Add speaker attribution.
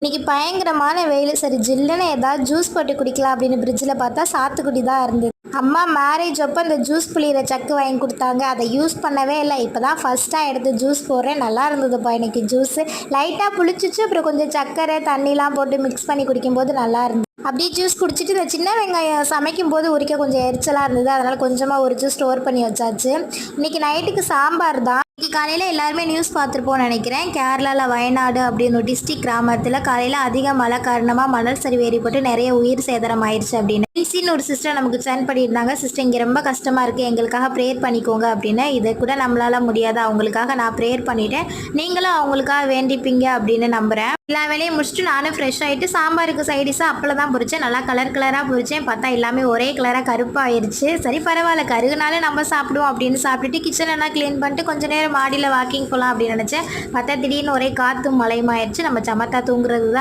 Speaker 1: இன்னைக்கு பயங்கரமான வெயில். சரி ஜில்லுன்னு ஏதாவது ஜூஸ் போட்டு குடிக்கலாம் அப்படின்னு ஃப்ரிட்ஜில் பார்த்தா சாத்துக்குடி தான் இருந்தது. அம்மா மேரேஜ் அப்போ இந்த ஜூஸ் புளியிற சக்கு வாங்கி கொடுத்தாங்க. அதை யூஸ் பண்ணவே இல்லை. இப்போ தான் ஃபஸ்ட்டாக எடுத்து ஜூஸ் போடுறேன். நல்லா இருந்ததுப்பா இன்னைக்கு ஜூஸு. லைட்டாக புளிச்சிச்சு. அப்புறம் கொஞ்சம் சர்க்கரை தண்ணிலாம் போட்டு மிக்ஸ் பண்ணி குடிக்கும்போது நல்லா இருந்தது. அப்படியே ஜூஸ் குடிச்சிட்டு இந்த சின்ன வெங்காயம் சமைக்கும் போது உரிக்க கொஞ்சம் எரிச்சலாக இருந்தது. அதனால் கொஞ்சமாக உரிச்சு ஸ்டோர் பண்ணி வச்சாச்சு. இன்னைக்கு நைட்டுக்கு சாம்பார் தான். இன்னைக்கு காலையில் எல்லாருமே நியூஸ் பார்த்துருப்போம்னு நினைக்கிறேன். கேரளாவில் வயநாடு அப்படின்னு ஒரு டிஸ்ட்ரிக்ட் கிராமத்தில் காலையில் அதிக மழை காரணமாக மணல் சரிவு ஏற்பட்டு நிறைய உயிர் சேதம் ஆயிடுச்சு அப்படின்னு ஈஸின்னு ஒரு சிஸ்டர் நமக்கு சென்ட் பண்ணியிருந்தாங்க. சிஸ்டர் இங்கே ரொம்ப கஷ்டமாக இருக்குது, எங்களுக்காக ப்ரேயர் பண்ணிக்கோங்க அப்படின்னு. இதை கூட நம்மளால முடியாது, அவங்களுக்காக நான் ப்ரேயர் பண்ணிட்டேன், நீங்களும் அவங்களுக்காக வேண்டிப்பீங்க அப்படின்னு நம்புகிறேன். எல்லா வேலையும் முடிச்சுட்டு நானும் ஃப்ரெஷ் ஆகிட்டு சாம்பாருக்கு சைடிஷாக அப்பளம் தான் பொரிச்சேன். நல்லா கலர் கலராக பொரிச்சேன். பார்த்தா எல்லாமே ஒரே கலராக கருப்பாயிருச்சு. சரி பரவாயில்ல, கருகுனாலும் நம்ம சாப்பிடுவோம் அப்படின்னு சாப்பிட்டுட்டு கிச்சனெல்லாம் க்ளீன் பண்ணிட்டு கொஞ்சம் நேரம் மாடியில் வாக்கிங் போகலாம் அப்படின்னு நினச்சேன். பார்த்தா திடீர்னு ஒரே காற்றும் மழையுமாயிருச்சு. நம்ம சமத்தா தூங்குறது தான்